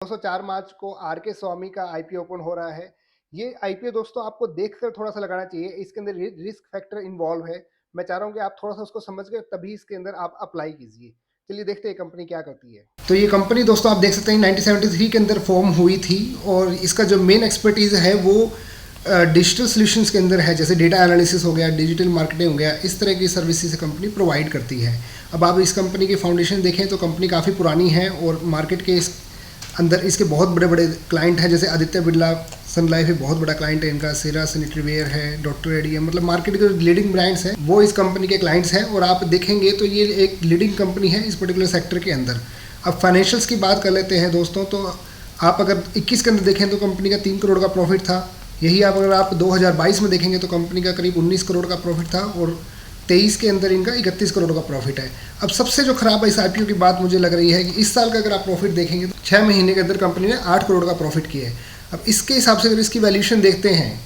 दोस्तों 4 मार्च को आर के स्वामी का आईपीओ ओपन हो रहा है। ये आईपीओ दोस्तों आपको देखकर थोड़ा-सा लगाना चाहिए, इसके अंदर रिस्क फैक्टर इन्वॉल्व है। मैं चाह रहा हूँ कि आप थोड़ा-सा उसको समझ के तभी इसके अंदर आप अप्लाई कीजिए। चलिए देखते हैं कंपनी क्या करती है। तो ये कंपनी दोस्तों आप देख सकते हैं 1973 के अंदर फॉर्म हुई थी और इसका जो मेन एक्सपर्टीज़ है वो डिजिटल सॉल्यूशंस के अंदर है, जैसे डेटा एनालिसिस हो गया, डिजिटल मार्केटिंग हो गया, इस तरह की सर्विसेज कंपनी प्रोवाइड करती है। अब आप इस कंपनी की फाउंडेशन देखें तो कंपनी काफ़ी पुरानी है और मार्केट के अंदर इसके बहुत बड़े बड़े क्लाइंट हैं, जैसे आदित्य बिरला सन लाइफ है, बहुत बड़ा क्लाइंट है इनका, सेरा सैनिटरी वेयर है, डॉक्टर रेडी है, मतलब मार्केट के लीडिंग ब्रांड्स हैं वो इस कंपनी के क्लाइंट्स हैं। और आप देखेंगे तो ये एक लीडिंग कंपनी है इस पर्टिकुलर सेक्टर के अंदर। अब फाइनेंशियल्स की बात कर लेते हैं दोस्तों, तो आप अगर 21 के अंदर देखें तो कंपनी का 3 करोड़ का प्रॉफिट था। यही अगर आप 2022 में देखेंगे तो कंपनी का करीब 19 करोड़ का प्रॉफिट था और 23 के अंदर इनका 31 करोड़ का प्रॉफिट है। अब सबसे जो खराब इस आईपीओ की बात मुझे लग रही है कि इस साल का अगर आप प्रॉफिट देखेंगे तो 6 महीने के अंदर कंपनी ने 8 करोड़ का प्रॉफिट किया है। अब इसके हिसाब से अगर इसकी वैल्यूएशन देखते हैं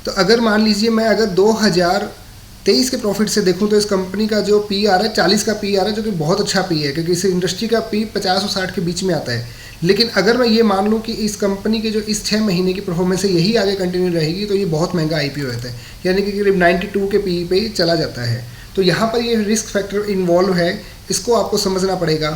तो अगर मान लीजिए मैं अगर 2023 के प्रॉफिट से देखूं तो इस कंपनी का जो पी आर है 40 का पी आर है, जो कि बहुत अच्छा पी है क्योंकि इस इंडस्ट्री का पी 50 और 60 के बीच में आता है। लेकिन अगर मैं ये मान लूँ कि इस कंपनी के जो इस 6 महीने की परफॉर्मेंस है यही आगे कंटिन्यू रहेगी तो ये बहुत महंगा आईपीओ रहता है, यानी कि करीब 92 के पी पे चला जाता है। तो यहाँ पर ये रिस्क फैक्टर इन्वॉल्व है, इसको आपको समझना पड़ेगा।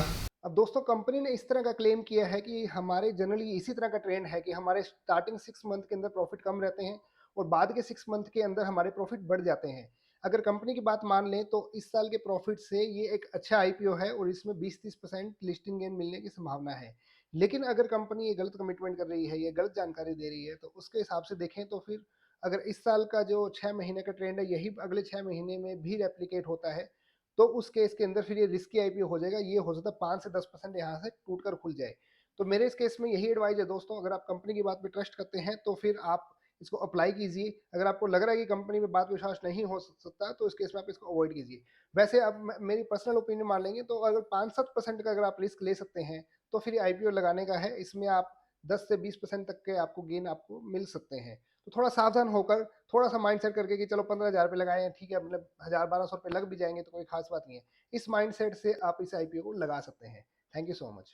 अब दोस्तों कंपनी ने इस तरह का क्लेम किया है कि हमारे जनरली इसी तरह का ट्रेंड है कि हमारे स्टार्टिंग 6 मंथ के अंदर प्रॉफिट कम रहते हैं और बाद के 6 मंथ के अंदर हमारे प्रॉफिट बढ़ जाते हैं। अगर कंपनी की बात मान लें तो इस साल के प्रॉफिट से ये एक अच्छा आईपीओ है और इसमें 20-30% लिस्टिंग गेन मिलने की संभावना है। लेकिन अगर कंपनी ये गलत कमिटमेंट कर रही है, ये गलत जानकारी दे रही है, तो उसके हिसाब से देखें तो फिर अगर इस साल का जो 6 महीने का ट्रेंड है यही अगले 6 महीने में भी रेप्लीकेट होता है तो उस केस के अंदर फिर ये रिस्की आईपीओ हो जाएगा। ये हो सकता है 5 से 10% यहाँ से टूट कर खुल जाए। तो मेरे इस केस में यही एडवाइस है दोस्तों, अगर आप कंपनी की बात पे ट्रस्ट करते हैं तो फिर आप इसको अप्लाई कीजिए। अगर आपको लग रहा है कि कंपनी में बात विश्वास नहीं हो सकता तो इस केस में आप इसको अवॉइड कीजिए। वैसे अब मेरी पर्सनल ओपिनियन मान लेंगे तो अगर 5-7% का अगर आप रिस्क ले सकते हैं तो फिर आईपीओ लगाने का है। इसमें आप 10 से 20% तक के आपको गेन आपको मिल सकते हैं। तो थोड़ा सावधान होकर, थोड़ा सा माइंड सेट करके कि चलो 15,000 रुपये लगाए हैं, ठीक है, अपने 1000-1200 रुपये लग भी जाएंगे तो कोई खास बात नहीं है। इस माइंड सेट से आप इस आईपीओ को लगा सकते हैं। Thank you so much.